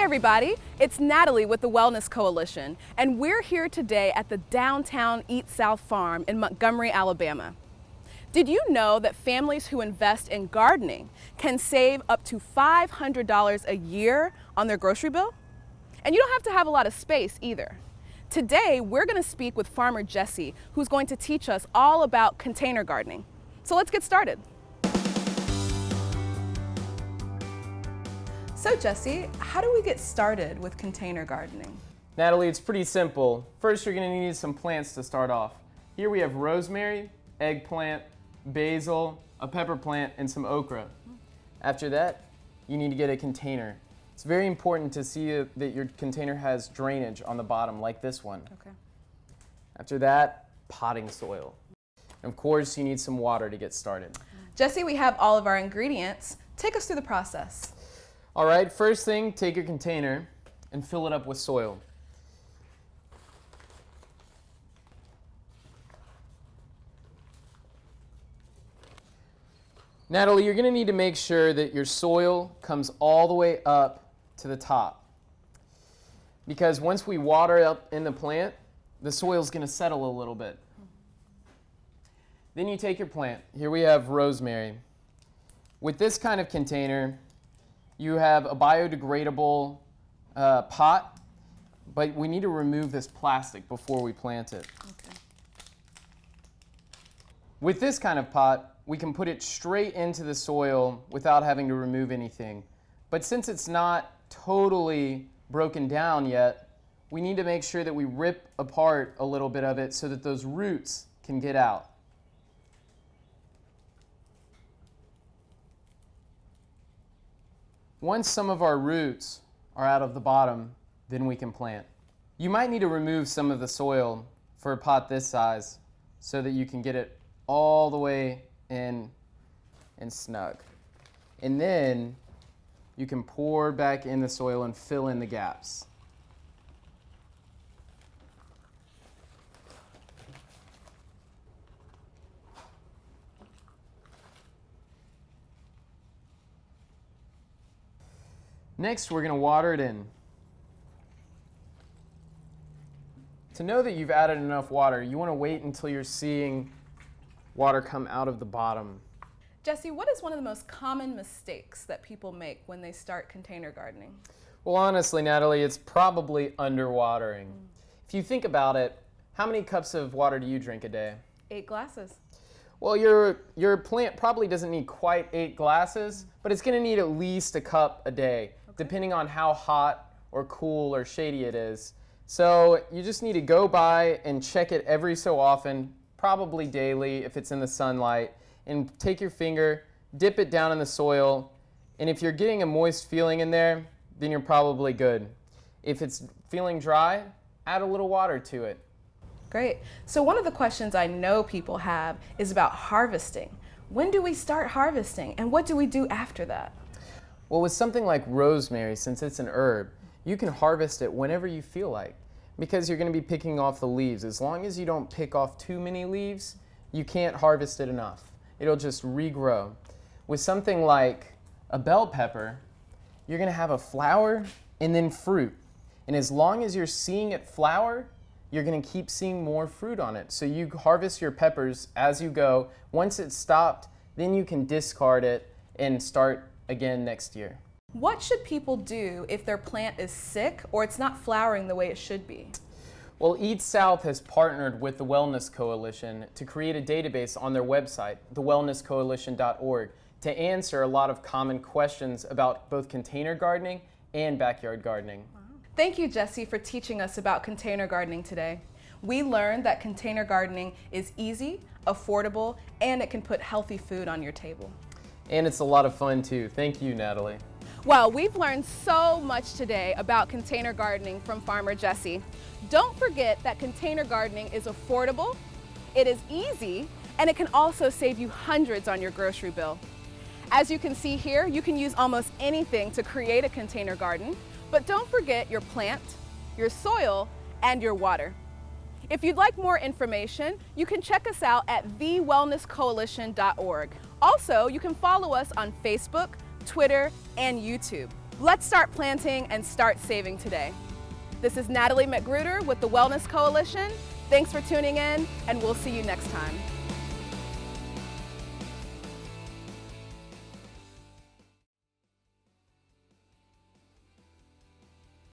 everybody, it's Natalie with the Wellness Coalition, and we're here today at the Downtown Eat South Farm in Montgomery, Alabama. Did you know that families who invest in gardening can save up to $500 a year on their grocery bill? And you don't have to have a lot of space either. Today, we're going to speak with farmer Jesse, who's going to teach us all about container gardening. So let's get started. So Jesse, how do we get started with container gardening? Natalie, it's pretty simple. First, you're going to need some plants to start off. Here we have rosemary, eggplant, basil, a pepper plant, and some okra. After that, you need to get a container. It's very important to see that your container has drainage on the bottom, like this one. Okay. After that, potting soil. And of course, you need some water to get started. Jesse, we have all of our ingredients. Take us through the process. All right, first thing, take your container and fill it up with soil. Natalie, you're going to need to make sure that your soil comes all the way up to the top. Because once we water up in the plant, the soil is going to settle a little bit. Then you take your plant. Here we have rosemary. With this kind of container, you have a biodegradable pot, but we need to remove this plastic before we plant it. Okay. With this kind of pot, we can put it straight into the soil without having to remove anything. But since it's not totally broken down yet, we need to make sure that we rip apart a little bit of it so that those roots can get out. Once some of our roots are out of the bottom, then we can plant. You might need to remove some of the soil for a pot this size so that you can get it all the way in and snug. And then you can pour back in the soil and fill in the gaps. Next, we're going to water it in. To know that you've added enough water, you want to wait until you're seeing water come out of the bottom. Jesse, what is one of the most common mistakes that people make when they start container gardening? Well, honestly, Natalie, it's probably underwatering. If you think about it, how many cups of water do you drink a day? 8 glasses. Well, your plant probably doesn't need quite 8 glasses, but it's going to need at least a cup a day, depending on how hot or cool or shady it is. So you just need to go by and check it every so often, probably daily if it's in the sunlight, and take your finger, dip it down in the soil, and if you're getting a moist feeling in there, then you're probably good. If it's feeling dry, add a little water to it. Great. So one of the questions I know people have is about harvesting. When do we start harvesting, and what do we do after that? Well, with something like rosemary, since it's an herb, you can harvest it whenever you feel like, because you're going to be picking off the leaves. As long as you don't pick off too many leaves, you can't harvest it enough. It'll just regrow. With something like a bell pepper, you're going to have a flower and then fruit. And as long as you're seeing it flower, you're going to keep seeing more fruit on it. So you harvest your peppers as you go. Once it's stopped, then you can discard it and start again next year. What should people do if their plant is sick or it's not flowering the way it should be? Well, Eat South has partnered with the Wellness Coalition to create a database on their website, thewellnesscoalition.org, to answer a lot of common questions about both container gardening and backyard gardening. Wow. Thank you, Jesse, for teaching us about container gardening today. We learned that container gardening is easy, affordable, and it can put healthy food on your table. And it's a lot of fun too. Thank you, Natalie. Well, we've learned so much today about container gardening from Farmer Jesse. Don't forget that container gardening is affordable, it is easy, and it can also save you hundreds on your grocery bill. As you can see here, you can use almost anything to create a container garden, but don't forget your plant, your soil, and your water. If you'd like more information, you can check us out at thewellnesscoalition.org. Also, you can follow us on Facebook, Twitter, and YouTube. Let's start planting and start saving today. This is Natalie McGruder with the Wellness Coalition. Thanks for tuning in, and we'll see you next time.